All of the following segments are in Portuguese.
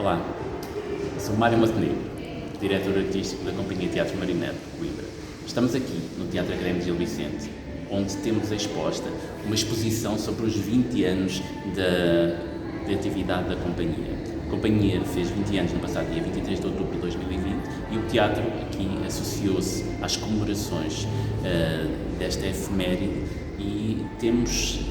Olá, sou Mário Montenegro, diretor artístico da Companhia de Teatro Marionete de Coimbra. Estamos aqui no Teatro Académico Gil Vicente, onde temos exposta uma exposição sobre os 20 anos de atividade da Companhia. A Companhia fez 20 anos no passado dia 23 de outubro de 2020 e o teatro aqui associou-se às comemorações desta efeméride e temos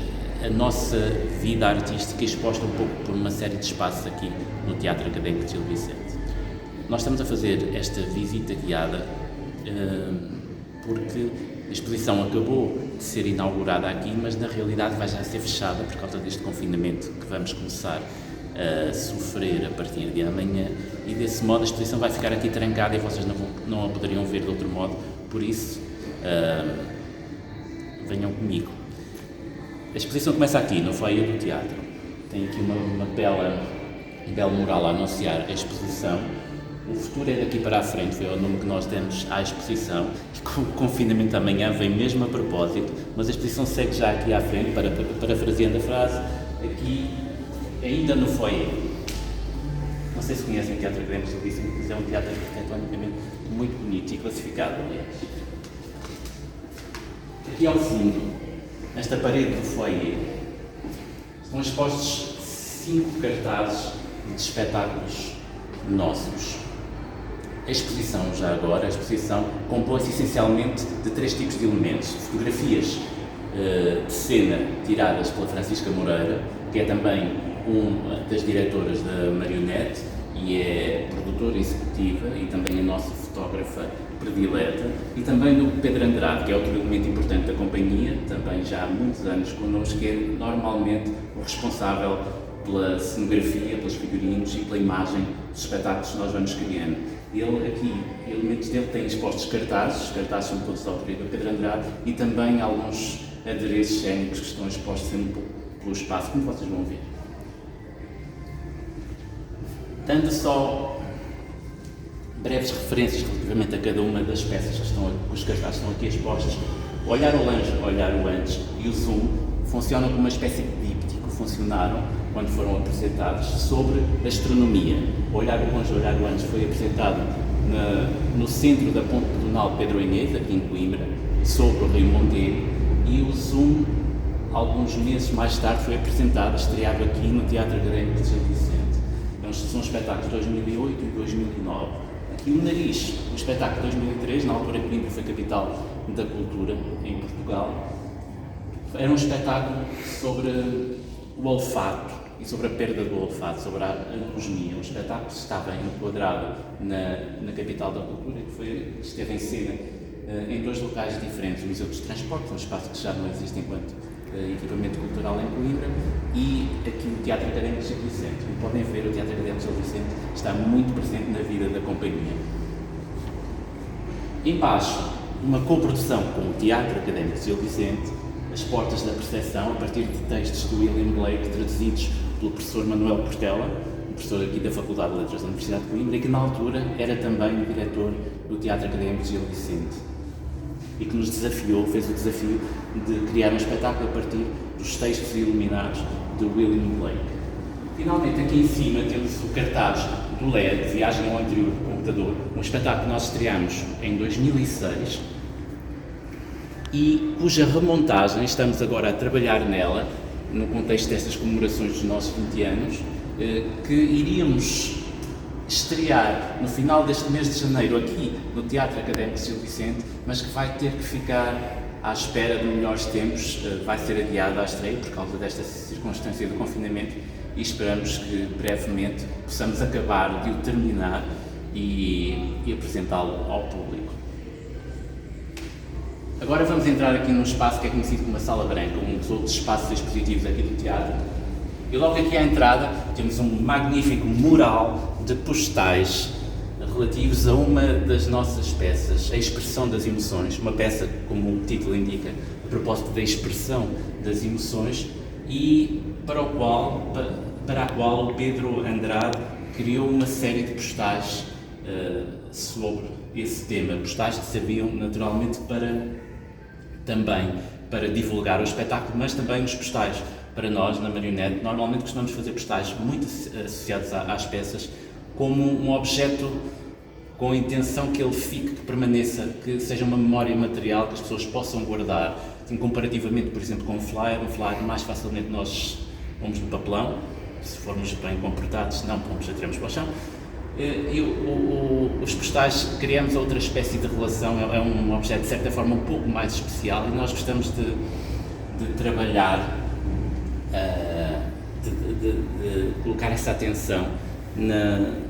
a nossa vida artística exposta um pouco por uma série de espaços aqui no Teatro Académico de Gil Vicente. Nós estamos a fazer esta visita guiada porque a exposição acabou de ser inaugurada aqui, mas na realidade vai já ser fechada por causa deste confinamento que vamos começar a sofrer a partir de amanhã, e desse modo a exposição vai ficar aqui trancada e vocês não a poderiam ver de outro modo, por isso venham comigo. A exposição começa aqui, no foyer do teatro. Tem aqui um belo mural a anunciar a exposição. O futuro é daqui para a frente, foi o nome que nós demos à exposição, e com o confinamento amanhã vem mesmo a propósito, mas a exposição segue já aqui à frente, parafraseando a frase, aqui ainda no foyer. Não sei se conhecem o Teatro Académico de Gil Vicente, mas é um teatro arquitetonicamente muito bonito e classificado, aliás. Aqui ao fundo, nesta parede do foyer, estão expostos 5 cartazes de espetáculos nossos. A exposição, já agora, compõe-se essencialmente de 3 tipos de elementos. Fotografias de cena tiradas pela Francisca Moreira, que é também uma das diretoras da Marionete e é produtora executiva e também a nossa fotógrafa predileta, e também do Pedro Andrade, que é outro elemento importante da companhia, também já há muitos anos connosco, que é normalmente o responsável pela cenografia, pelos figurinos e pela imagem dos espetáculos que nós vamos criando. Ele aqui, elementos dele têm expostos cartazes, os cartazes são todos da autoria do Pedro Andrade, e também alguns adereços cênicos que estão expostos sempre pelo espaço, como vocês vão ver. Dando só breves referências relativamente a cada uma das peças que os cartazes estão aqui expostos, olhar o antes e o zoom funcionam como uma espécie de díptico, funcionaram quando foram apresentados sobre astronomia. Olhar o antes foi apresentado no centro da ponte pedonal Pedro Inês, aqui em Coimbra, sobre o Rio Monteiro, e o zoom, alguns meses mais tarde, foi apresentado, estreado aqui no Teatro Académico de Gil Vicente. São espetáculos de 2008 e 2009. Aqui o Nariz, um espetáculo de 2003, na altura que Coimbra foi capital da cultura em Portugal. Era um espetáculo sobre o olfato e sobre a perda do olfato, sobre a anosmia. Um espetáculo que estava enquadrado na capital da cultura e que esteve em cena em 2 locais diferentes. O Museu dos Transportes, um espaço que já não existe enquanto equipamento cultural em Coimbra, e aqui o Teatro Académico de Gil Vicente. Como podem ver, o Teatro Académico de Gil Vicente está muito presente na vida da companhia. Embaixo, uma coprodução com o Teatro Académico de Gil Vicente, As Portas da Percepção, a partir de textos de William Blake, traduzidos pelo professor Manuel Portela, professor aqui da Faculdade de Letras da Universidade de Coimbra, e que na altura era também o diretor do Teatro Académico de Gil Vicente, e que nos fez o desafio de criar um espetáculo a partir dos textos iluminados de William Blake. Finalmente, aqui em cima temos o cartaz do LED, Viagem ao Interior do Computador, um espetáculo que nós estreámos em 2006 e cuja remontagem estamos agora a trabalhar nela, no contexto destas comemorações dos nossos 20 anos, que iríamos estrear no final deste mês de janeiro aqui no Teatro Académico de Gil Vicente, mas que vai ter que ficar à espera de melhores tempos, vai ser adiada à estreia por causa desta circunstância do confinamento, e esperamos que brevemente possamos acabar de o terminar e apresentá-lo ao público. Agora vamos entrar aqui num espaço que é conhecido como a Sala Branca, um dos outros espaços expositivos aqui do teatro. E logo aqui à entrada temos um magnífico mural de postais relativos a uma das nossas peças, a Expressão das Emoções, uma peça, como o título indica, a propósito da expressão das emoções, e para a qual o Pedro Andrade criou uma série de postais sobre esse tema, postais que serviam naturalmente para divulgar o espetáculo, mas também os postais para nós, na Marionete, normalmente costumamos fazer postais muito associados às peças, como um objeto com a intenção que ele fique, que permaneça, que seja uma memória material que as pessoas possam guardar. Assim, comparativamente, por exemplo, com um flyer mais facilmente nós pomos no papelão, se formos bem comportados, se não, atiramos para o chão. Os postais criamos outra espécie de relação, é um objeto de certa forma um pouco mais especial, e nós gostamos de trabalhar, de colocar essa atenção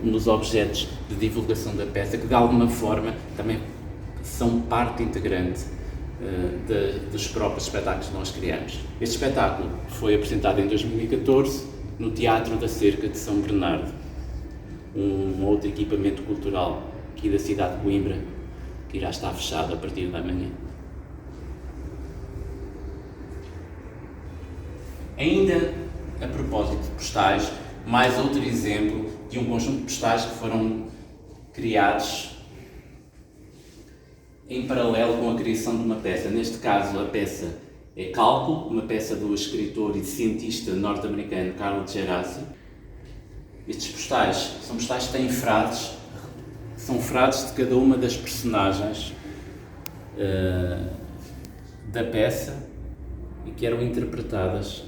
nos objetos de divulgação da peça, que de alguma forma também são parte integrante dos próprios espetáculos que nós criamos. Este espetáculo foi apresentado em 2014 no Teatro da Cerca de São Bernardo, um outro equipamento cultural aqui da cidade de Coimbra, que irá estar fechado a partir da manhã. Ainda a propósito de postais, mais outro exemplo de um conjunto de postais que foram criados em paralelo com a criação de uma peça. Neste caso, a peça é Cálculo, uma peça do escritor e cientista norte-americano Carl Djerassi. Estes postais são postais que têm frases, são frases de cada uma das personagens da peça e que eram interpretadas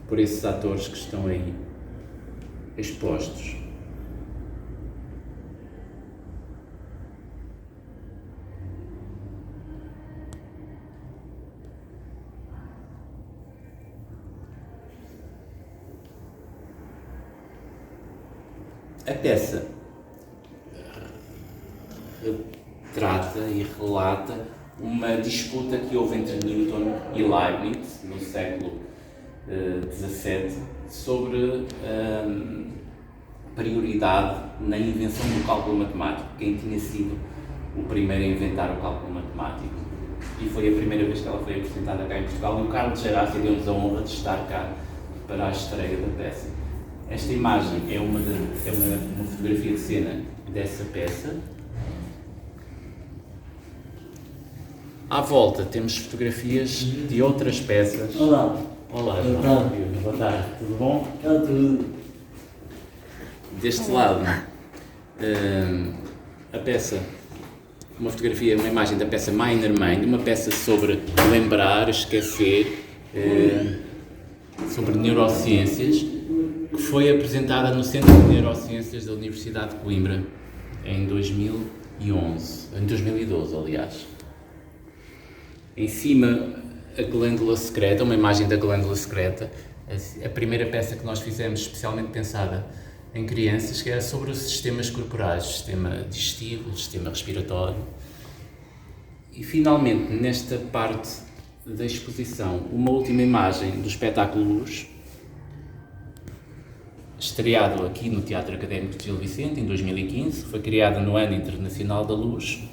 por esses atores que estão aí expostos. A peça retrata e relata uma disputa que houve entre Newton e Leibniz no século XVII sobre prioridade na invenção do cálculo matemático, quem tinha sido o primeiro a inventar o cálculo matemático. E foi a primeira vez que ela foi apresentada cá em Portugal, e o Carlos Djerassi deu-nos a honra de estar cá para a estreia da peça. Esta imagem é uma fotografia de cena dessa peça. À volta temos fotografias de outras peças. Olá. Olá, João. Boa tarde. Tudo bom? Está tudo. Deste lado, a peça, uma fotografia, uma imagem da peça Minor Mind, uma peça sobre lembrar, esquecer, sobre neurociências, que foi apresentada no Centro de Neurociências da Universidade de Coimbra em 2012, aliás. Em cima, a glândula secreta, uma imagem da glândula secreta, a primeira peça que nós fizemos especialmente pensada em crianças, que era sobre os sistemas corporais, o sistema digestivo, o sistema respiratório. E finalmente, nesta parte da exposição, uma última imagem do espetáculo Luz, estreado aqui no Teatro Académico de Gil Vicente em 2015, foi criado no Ano Internacional da Luz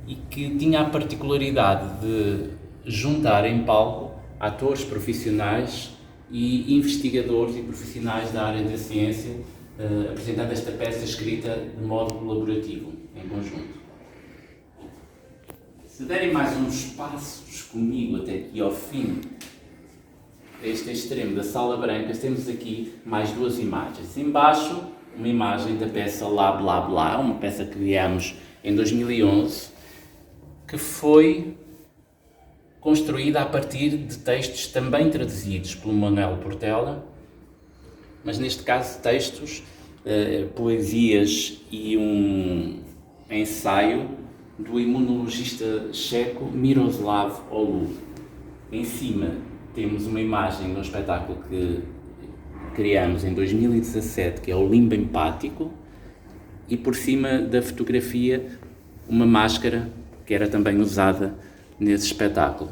e que tinha a particularidade de juntar em palco atores profissionais e investigadores e profissionais da área da ciência, apresentando esta peça escrita de modo colaborativo, em conjunto. Se derem mais uns passos comigo até aqui ao fim, a este extremo da Sala Branca, temos aqui mais duas imagens. Embaixo, uma imagem da peça Lá Blá Blá, uma peça que criámos em 2011, que foi construída a partir de textos também traduzidos pelo Manuel Portela, mas neste caso textos, poesias e um ensaio do imunologista checo Miroslav Holub. Em cima temos uma imagem de um espetáculo que criamos em 2017, que é o Limbo Empático, e por cima da fotografia uma máscara que era também usada nesse espetáculo.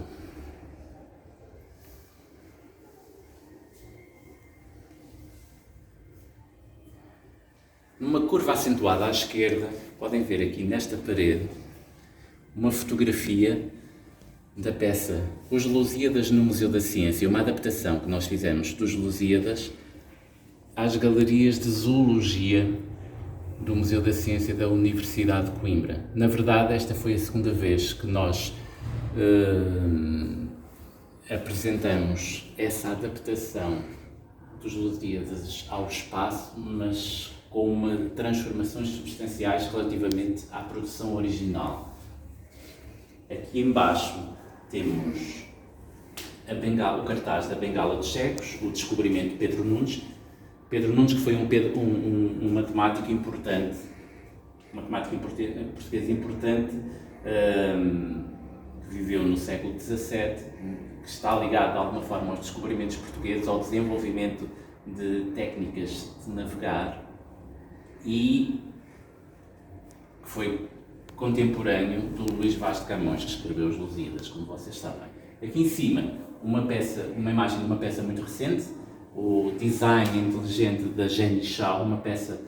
Numa curva acentuada à esquerda, podem ver aqui nesta parede uma fotografia da peça Os Lusíadas no Museu da Ciência, uma adaptação que nós fizemos dos Lusíadas às galerias de zoologia do Museu da Ciência da Universidade de Coimbra. Na verdade, esta foi a segunda vez que nós apresentamos essa adaptação dos Lusíadas ao espaço, mas com transformações substanciais relativamente à produção original. Aqui embaixo temos o cartaz da Bengala dos Cegos, o descobrimento de Pedro Nunes. Pedro Nunes, que foi um matemático importante, português importante, que viveu no século XVII, que está ligado de alguma forma aos descobrimentos portugueses, ao desenvolvimento de técnicas de navegar, e que foi contemporâneo do Luís Vaz de Camões, que escreveu os Lusíadas, como vocês sabem. Aqui em cima, uma imagem de uma peça muito recente, o design inteligente da Jenny Shaw, uma peça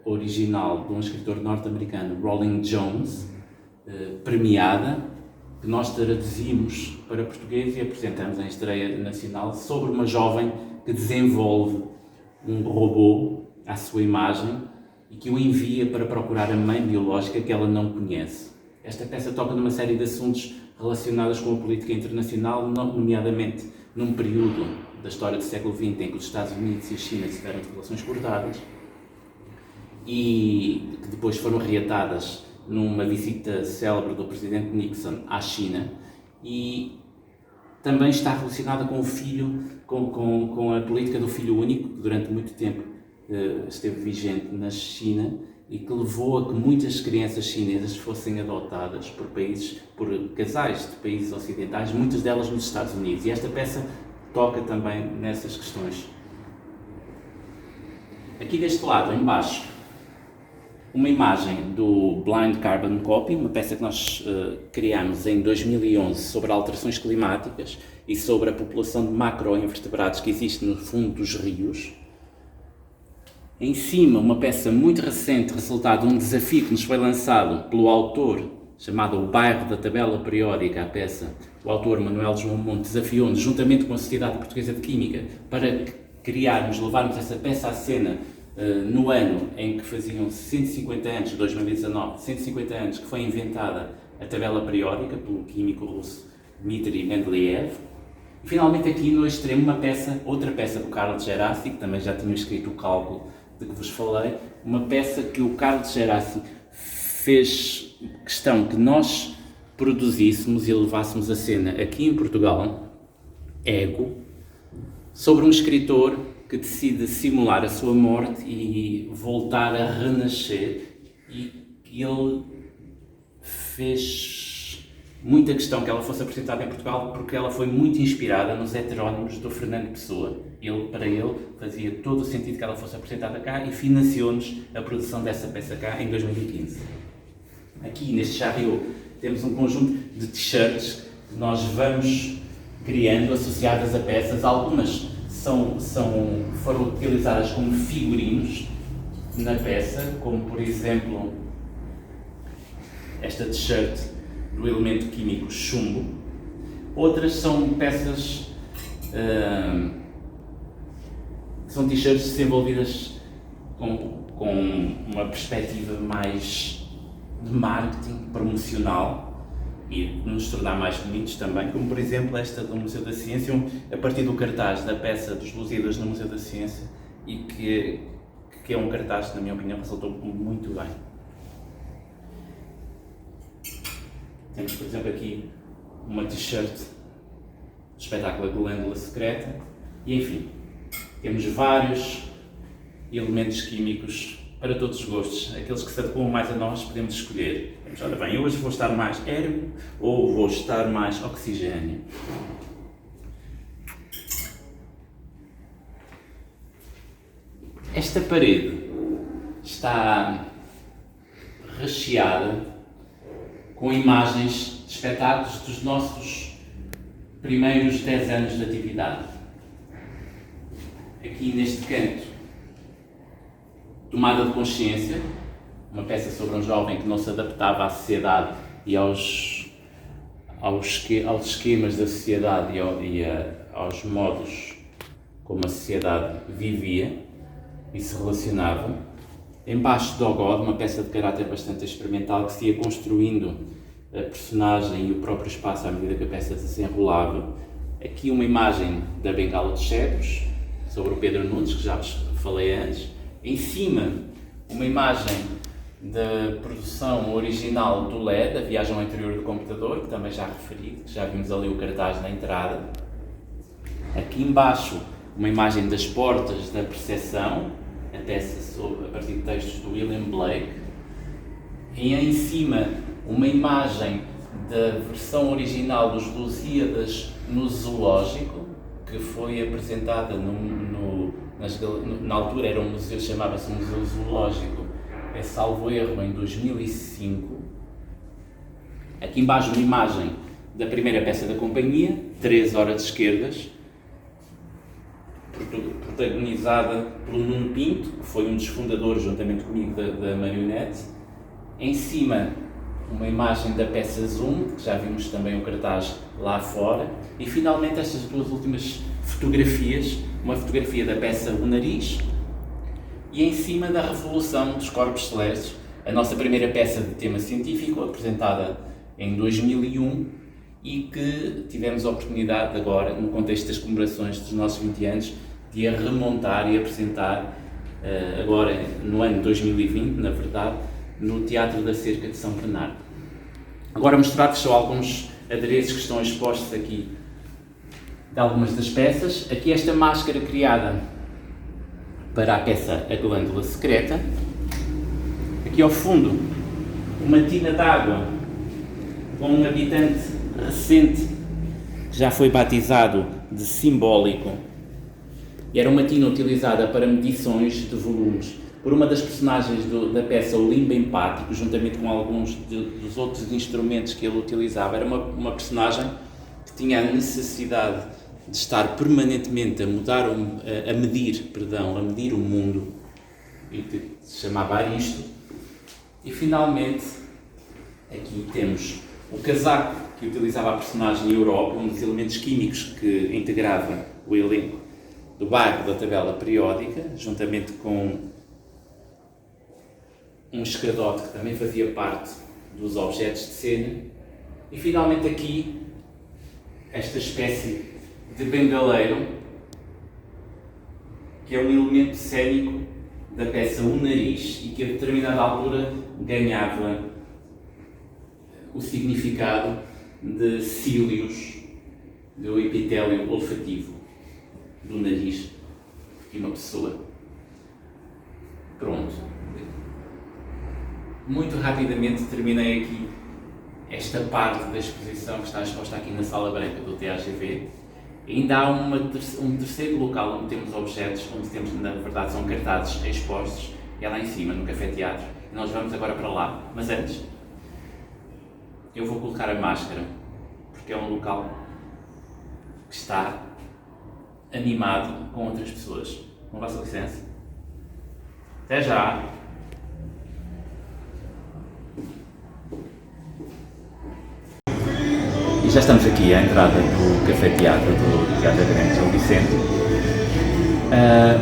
original de um escritor norte-americano, Rolling Jones, premiada, que nós traduzimos para português e apresentamos em estreia nacional, sobre uma jovem que desenvolve um robô à sua imagem e que o envia para procurar a mãe biológica que ela não conhece. Esta peça toca numa série de assuntos relacionados com a política internacional, nomeadamente num período da história do século XX em que os Estados Unidos e a China tiveram relações cortadas e que depois foram reatadas numa visita célebre do presidente Nixon à China, e também está relacionada com o filho, com a política do filho único, que durante muito tempo esteve vigente na China e que levou a que muitas crianças chinesas fossem adotadas por casais de países ocidentais, muitas delas nos Estados Unidos. E esta peça toca também nessas questões. Aqui deste lado, em baixo, uma imagem do Blind Carbon Copy, uma peça que nós criámos em 2011 sobre alterações climáticas e sobre a população de macroinvertebrados que existe no fundo dos rios. Em cima, uma peça muito recente, resultado de um desafio que nos foi lançado pelo autor, chamado O Bairro da Tabela Periódica, a peça. O autor, Manuel João Monte, desafiou-nos, juntamente com a Sociedade Portuguesa de Química, para levarmos essa peça à cena no ano em que faziam 150 anos, 2019, 150 anos, que foi inventada a tabela periódica pelo químico russo Dmitry Mendeleev. E finalmente aqui no extremo outra peça do Carl Djerassi, que também já tinha escrito o cálculo de que vos falei, uma peça que o Carl Djerassi fez questão que nós produzíssemos e levássemos a cena aqui em Portugal, Ego, sobre um escritor que decide simular a sua morte e voltar a renascer, e que ele fez muita questão que ela fosse apresentada em Portugal porque ela foi muito inspirada nos heterónimos do Fernando Pessoa. Para ele fazia todo o sentido que ela fosse apresentada cá e financiou-nos a produção dessa peça cá em 2015. Aqui neste charriot temos um conjunto de t-shirts que nós vamos criando associadas a peças. Algumas foram utilizadas como figurinos na peça, como por exemplo esta t-shirt do elemento químico chumbo. Outras são peças, são t-shirts desenvolvidas com uma perspectiva mais de marketing promocional e de nos tornar mais bonitos também, como por exemplo esta do Museu da Ciência, a partir do cartaz da peça dos Lusíadas no Museu da Ciência, e que é um cartaz que, na minha opinião, resultou muito bem. Temos, por exemplo, aqui uma t-shirt do espetáculo A Glândula Secreta, e enfim, temos vários elementos químicos para todos os gostos. Aqueles que se adequam mais a nós podemos escolher. Ora bem, hoje vou estar mais hélio ou vou estar mais oxigênio. Esta parede está recheada com imagens de espetáculos dos nossos primeiros 10 anos de atividade. Aqui neste canto, Tomada de Consciência, uma peça sobre um jovem que não se adaptava à sociedade e aos esquemas da sociedade e aos modos como a sociedade vivia e se relacionava. Embaixo do God, uma peça de caráter bastante experimental que se ia construindo a personagem e o próprio espaço à medida que a peça se desenrolava. Aqui uma imagem da Bengala dos Cegos, sobre o Pedro Nunes, que já vos falei antes, Em cima, uma imagem da produção original do LED, a viagem ao interior do computador, que também já referi, que já vimos ali o cartaz na entrada. Aqui embaixo, uma imagem das portas da percepção, a peça a partir de textos do William Blake. E em cima, uma imagem da versão original dos Lusíadas no Zoológico, que foi apresentada na altura era um museu, chamava-se Museu Zoológico, salvo erro, em 2005. Aqui embaixo uma imagem da primeira peça da companhia, 3 Horas Esquerdas, protagonizada pelo Nuno Pinto, que foi um dos fundadores, juntamente comigo, da Marionette. Em cima, uma imagem da peça Zoom, que já vimos também o cartaz lá fora. E finalmente estas duas últimas fotografias, uma fotografia da peça O Nariz e em cima da Revolução dos Corpos Celestes, a nossa primeira peça de tema científico, apresentada em 2001 e que tivemos a oportunidade agora, no contexto das comemorações dos nossos 20 anos, de a remontar e apresentar agora no ano 2020, na verdade, no Teatro da Cerca de São Bernardo. Agora mostrar-vos só alguns adereços que estão expostos aqui de algumas das peças. Aqui esta máscara criada para a peça A Glândula Secreta. Aqui ao fundo, uma tina d'água com um habitante recente que já foi batizado de Simbólico. E era uma tina utilizada para medições de volumes por uma das personagens da peça, o limbo empático, juntamente com alguns dos outros instrumentos que ele utilizava. Era uma personagem que tinha a necessidade de estar permanentemente a medir o mundo, e que se chamava Aristo. E finalmente, aqui temos o casaco que utilizava a personagem Europa, um dos elementos químicos que integrava o elenco do bairro da tabela periódica, juntamente com um escadote que também fazia parte dos objetos de cena. E finalmente aqui, esta espécie de bengaleiro, que é um elemento cênico da peça O Nariz e que a determinada altura ganhava o significado de cílios do epitélio olfativo do nariz de uma pessoa. Pronto. Muito rapidamente terminei aqui esta parte da exposição que está exposta aqui na Sala Branca do TAGV. Ainda há um terceiro local onde temos objetos, onde temos, na verdade, são cartazes expostos, é lá em cima, no Café Teatro. E nós vamos agora para lá, mas antes, eu vou colocar a máscara, porque é um local que está animado com outras pessoas. Com a vossa licença. Até já! E já estamos aqui à entrada do Café Teatro do Teatro Grande São Vicente,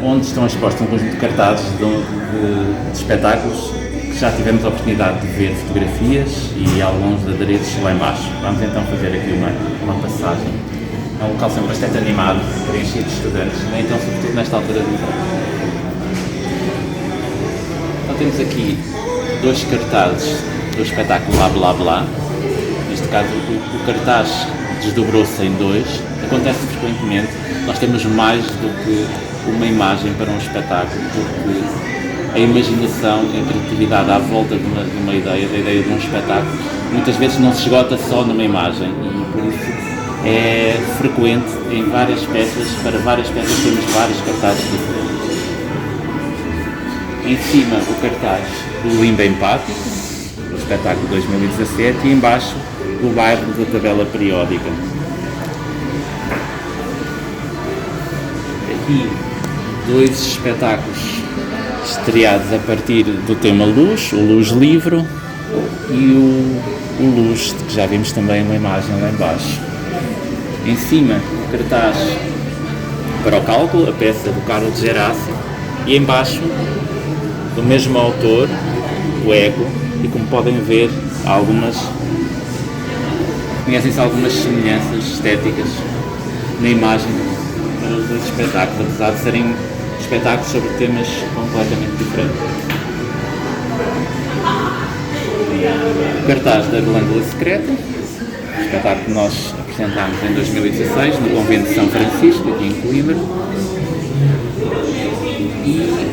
onde estão expostos um conjunto de cartazes de espetáculos que já tivemos a oportunidade de ver fotografias e alguns adereços lá embaixo. Vamos então fazer aqui uma passagem. É um local sempre bastante animado, preenchido de estudantes, então sobretudo nesta altura do verão. Então temos aqui 2 cartazes do espetáculo Blá Blá Blá. Neste caso o cartaz desdobrou-se em 2, acontece frequentemente, nós temos mais do que uma imagem para um espetáculo, porque a imaginação e a criatividade à volta de uma ideia, da ideia de um espetáculo, muitas vezes não se esgota só numa imagem, e por isso é frequente em várias peças, para várias peças temos vários cartazes diferentes. Em cima o cartaz do Limbo Empático, do espetáculo 2017, e em baixo do bairro da tabela periódica. Aqui 2 espetáculos estreados a partir do tema Luz, o Luz Livro e o Luz, que já vimos também uma imagem lá em baixo. Em cima o cartaz para o Cálculo, a peça do Carlos Gerácio, e em baixo do mesmo autor, o Ego, e como podem ver conhecem-se algumas semelhanças estéticas na imagem dos 2 espetáculos, apesar de serem espetáculos sobre temas completamente diferentes. O cartaz da Glândula Secreta, espetáculo que nós apresentámos em 2016 no Convento de São Francisco, aqui em Coimbra. E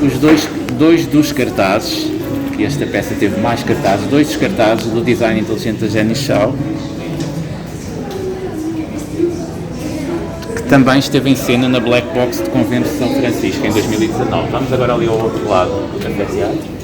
os dois dos cartazes, que esta peça teve mais cartazes, dois dos cartazes do design inteligente da Jenny Shaw, que também esteve em cena na Black Box do Convento de São Francisco em 2019. Vamos agora ali ao outro lado do Café Teatro.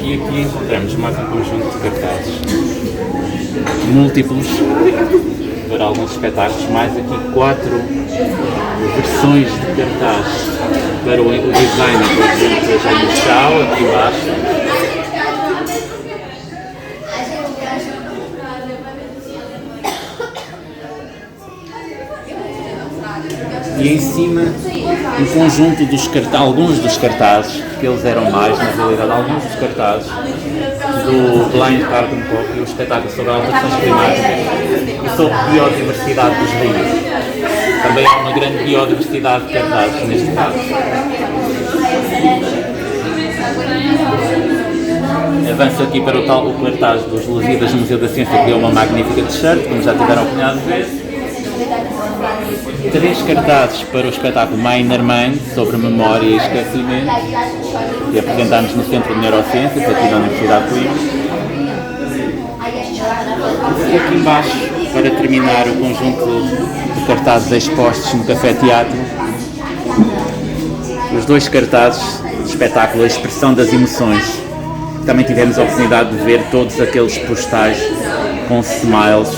E aqui encontramos mais um conjunto de cartazes múltiplos para alguns espetáculos, mais aqui 4 versões de cartaz para o design, por exemplo, da Jenny Shaw, aqui embaixo. E em cima um conjunto dos cartazes, alguns dos cartazes, que eles eram mais, na realidade, alguns dos cartazes do Blind Carbon Copy, o espetáculo sobre alterações climáticas e sobre biodiversidade dos rios. Também há uma grande biodiversidade de cartazes neste caso. Avanço aqui para o cartaz dos Lusíadas do Museu da Ciência, que deu uma magnífica t-shirt, como já tiveram a oportunidade de ver. 3 cartazes para o espetáculo Minor Mind, sobre memória e esquecimento, que apresentámos no Centro de Neurociências, aqui na Universidade de Coimbra. E aqui embaixo, para terminar o conjunto de cartazes expostos no Café Teatro, os 2 cartazes do espetáculo A Expressão das Emoções. Também tivemos a oportunidade de ver todos aqueles postais com smiles,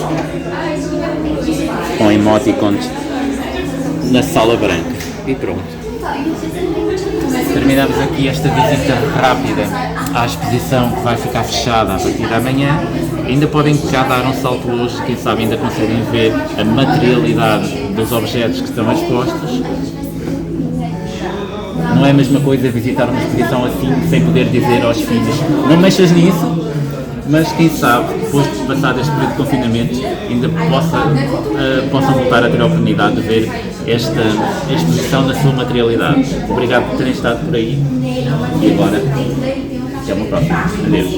com emoticons, na Sala Branca. E pronto. Terminamos aqui esta visita rápida à exposição, que vai ficar fechada a partir da manhã. Ainda podem cá dar um salto hoje, quem sabe ainda conseguem ver a materialidade dos objetos que estão expostos. Não é a mesma coisa visitar uma exposição assim, sem poder dizer aos filhos: não mexas nisso. Mas quem sabe, depois de passar este período de confinamento, ainda possam voltar a ter a oportunidade de ver esta exposição na sua materialidade. Obrigado por terem estado por aí e agora, até uma próxima. Adeus.